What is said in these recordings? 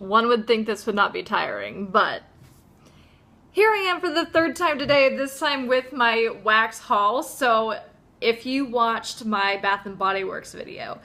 One would think this would not be tiring, but here I am for the third time today, this time with my wax haul. So if you watched my Bath & Body Works video,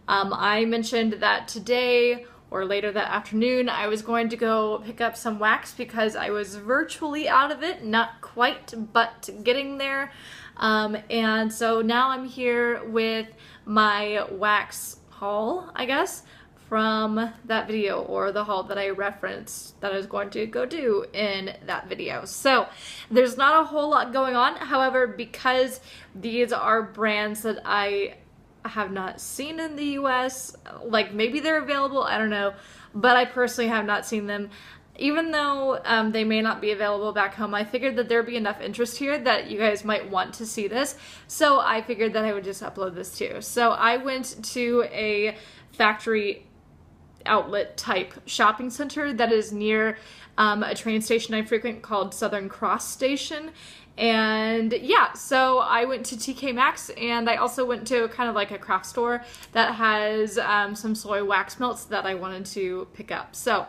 I mentioned that today or later that afternoon I was going to go pick up some wax because I was virtually out of it, not quite, but getting there. And so now I'm here with my wax haul, I guess, from that video, or the haul that I referenced that I was going to go do in that video. So there's not a whole lot going on. However, because these are brands that I have not seen in the US, like maybe they're available, I don't know, but I personally have not seen them. Even though they may not be available back home, I figured that there'd be enough interest here that you guys might want to see this. So I figured that I would just upload this too. So I went to a factory outlet type shopping center that is near a train station I frequent called Southern Cross Station. And yeah, so I went to TK Maxx, and I also went to kind of like a craft store that has some soy wax melts that I wanted to pick up. So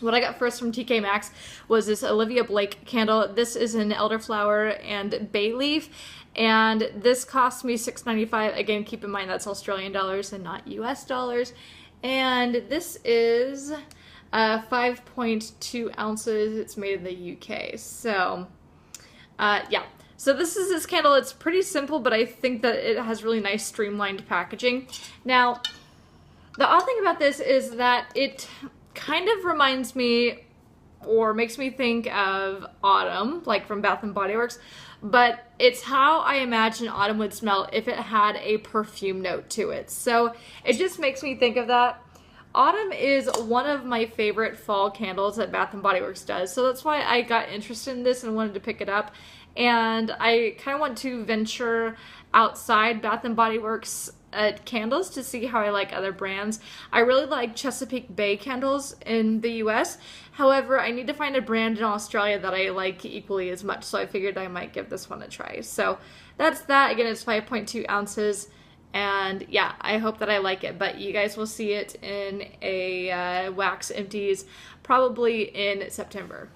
what I got first from TK Maxx was this Olivia Blake candle. This is an elderflower and bay leaf, and this cost me $6.95. Again, keep in mind that's Australian dollars and not US dollars. And this is 5.2 ounces. It's made in the UK. So yeah. So this is this candle. It's pretty simple, but I think that it has really nice streamlined packaging. Now, the odd thing about this is that it kind of reminds me or makes me think of autumn, like from Bath & Body Works, but it's how I imagine autumn would smell if it had a perfume note to it. So it just makes me think of that. Autumn is one of my favorite fall candles that Bath & Body Works does, so that's why I got interested in this and wanted to pick it up. And I kind of want to venture outside Bath & Body Works candles to see how I like other brands. I really like Chesapeake Bay candles in the US. However, I need to find a brand in Australia that I like equally as much, so I figured I might give this one a try. So that's that. Again, it's 5.2 ounces. And yeah, I hope that I like it, but you guys will see it in a Wax Empties probably in September.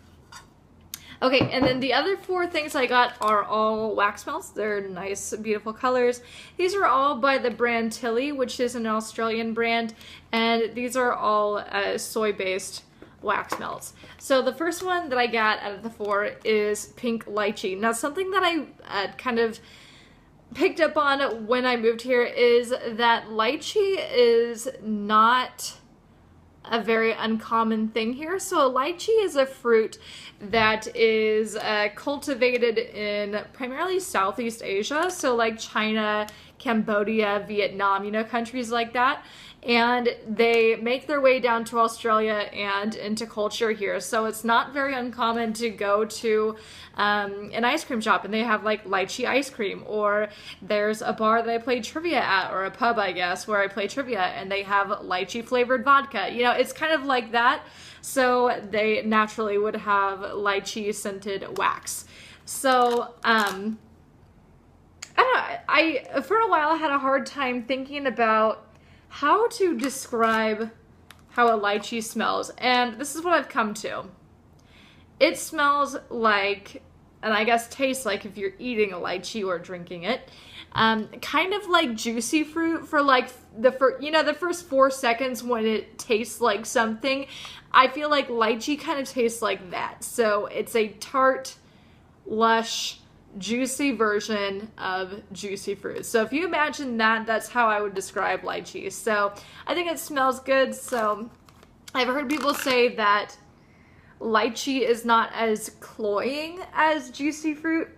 Okay, and then the other four things I got are all wax melts. They're nice, beautiful colors. These are all by the brand Tilley, which is an Australian brand, and these are all soy-based wax melts. So the first one that I got out of the four is pink lychee. Now, something that I kind of picked up on when I moved here is that lychee is not a very uncommon thing here. So lychee is a fruit that is cultivated in primarily Southeast Asia, so like China, Cambodia, Vietnam, you know, countries like that. And they make their way down to Australia and into culture here. So it's not very uncommon to go to an ice cream shop and they have like lychee ice cream, or there's a bar that I play trivia at, or a pub, I guess, where I play trivia, and they have lychee flavored vodka. You know, it's kind of like that. So they naturally would have lychee scented wax. So, I don't know, I for a while had a hard time thinking about how to describe how a lychee smells, and this is what I've come to. It smells like, and I guess tastes like if you're eating a lychee or drinking it, kind of like juicy fruit for like the first 4 seconds when it tastes like something. I feel like lychee kind of tastes like that. So it's a tart, lush, juicy version of juicy fruit. So if you imagine that, that's how I would describe lychee. So I think it smells good. So I've heard people say that lychee is not as cloying as juicy fruit.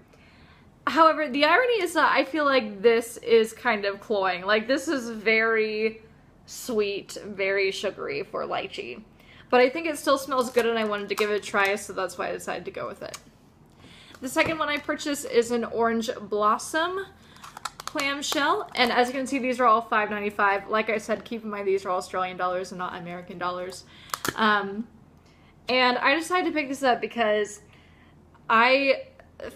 However, the irony is that I feel like this is kind of cloying. Like, this is very sweet, very sugary for lychee. But I think it still smells good, and I wanted to give it a try, so that's why I decided to go with it. The second one I purchased is an Orange Blossom clamshell, and as you can see, these are all $5.95. Like I said, keep in mind these are Australian dollars and not American dollars. And I decided to pick this up because I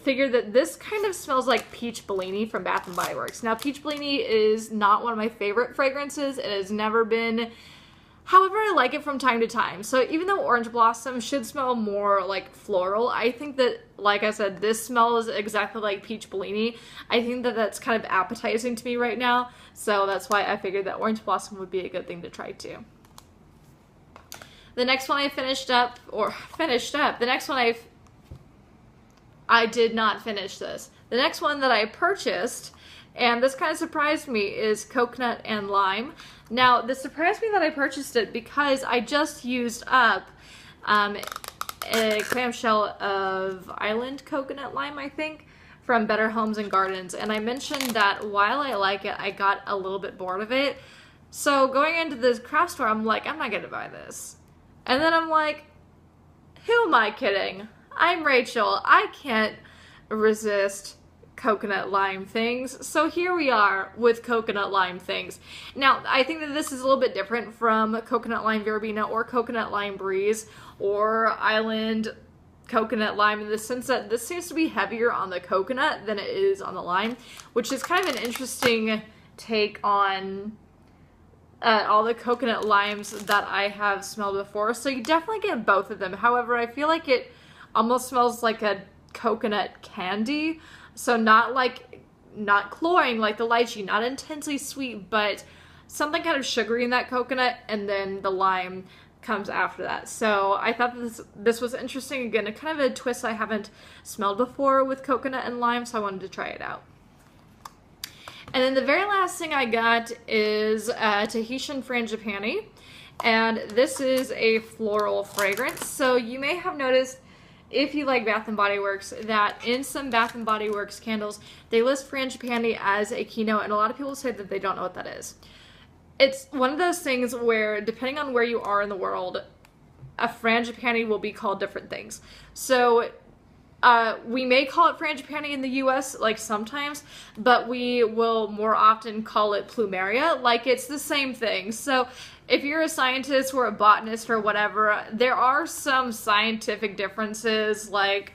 figured that this kind of smells like Peach Bellini from Bath & Body Works. Now, Peach Bellini is not one of my favorite fragrances. It has never been However, I like it from time to time. So even though Orange Blossom should smell more like floral, I think that, like I said, this smells exactly like Peach Bellini. I think that that's kind of appetizing to me right now. So that's why I figured that Orange Blossom would be a good thing to try too. The next one I the next one I did not finish this. The next one that I purchased, and this kind of surprised me, is Coconut and Lime. Now, this surprised me that I purchased it because I just used up a clamshell of Island Coconut Lime, I think, from Better Homes and Gardens. And I mentioned that while I like it, I got a little bit bored of it. So going into this craft store, I'm like, I'm not going to buy this. And then I'm like, who am I kidding? I'm Rachel. I can't resist coconut lime things. So here we are with coconut lime things. Now, I think that this is a little bit different from coconut lime verbena or coconut lime breeze or island coconut lime, in the sense that this seems to be heavier on the coconut than it is on the lime, which is kind of an interesting take on all the coconut limes that I have smelled before. So you definitely get both of them. However, I feel like it almost smells like a coconut candy. So not cloying like the lychee, not intensely sweet, but something kind of sugary in that coconut, and then the lime comes after that. So I thought this was interesting. Again, a kind of a twist I haven't smelled before with coconut and lime, so I wanted to try it out. And then the very last thing I got is Tahitian Frangipani, and this is a floral fragrance. So you may have noticed, if you like Bath & Body Works, that in some Bath & Body Works candles, they list frangipani as a keynote, and a lot of people say that they don't know what that is. It's one of those things where, depending on where you are in the world, a frangipani will be called different things. So we may call it frangipani in the US, like sometimes, but we will more often call it plumeria, like it's the same thing. So if you're a scientist or a botanist or whatever, there are some scientific differences. Like,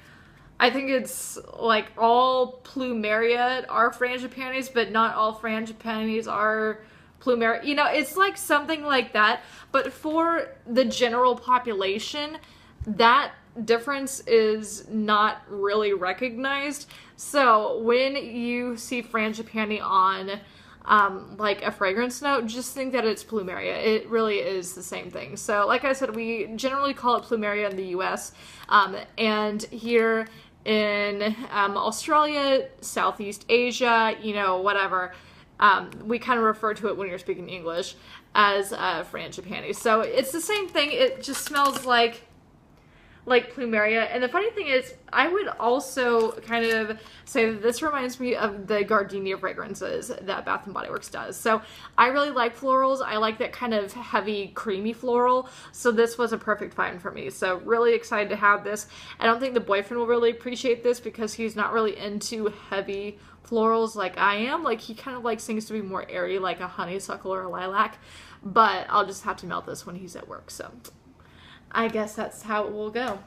I think it's like all plumeria are frangipanis, but not all frangipanis are plumeria. You know, it's like something like that. But for the general population, that difference is not really recognized. So when you see frangipani on like a fragrance note, just think that it's plumeria. It really is the same thing. So like I said, we generally call it plumeria in the US, and here in Australia, Southeast Asia, you know, whatever, we kind of refer to it when you're speaking English as frangipani. So it's the same thing. It just smells like plumeria. And the funny thing is, I would also kind of say that this reminds me of the gardenia fragrances that Bath & Body Works does. So I really like florals. I like that kind of heavy, creamy floral. So this was a perfect find for me. So really excited to have this. I don't think the boyfriend will really appreciate this because he's not really into heavy florals like I am. Like, he kind of likes things to be more airy, like a honeysuckle or a lilac. But I'll just have to melt this when he's at work. So I guess that's how it will go.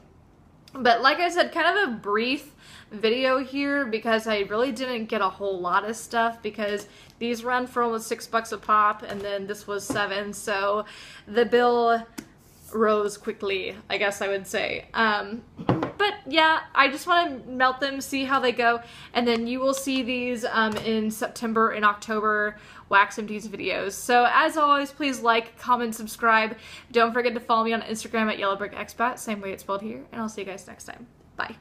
But like I said, kind of a brief video here because I really didn't get a whole lot of stuff because these run for almost $6 a pop, and then this was $7, so the bill rose quickly, I guess I would say. But yeah, I just want to melt them, see how they go, and then you will see these in September and October Wax Empties videos. So as always, please like, comment, subscribe. Don't forget to follow me on Instagram at YellowBrickExpat, same way it's spelled here, and I'll see you guys next time. Bye.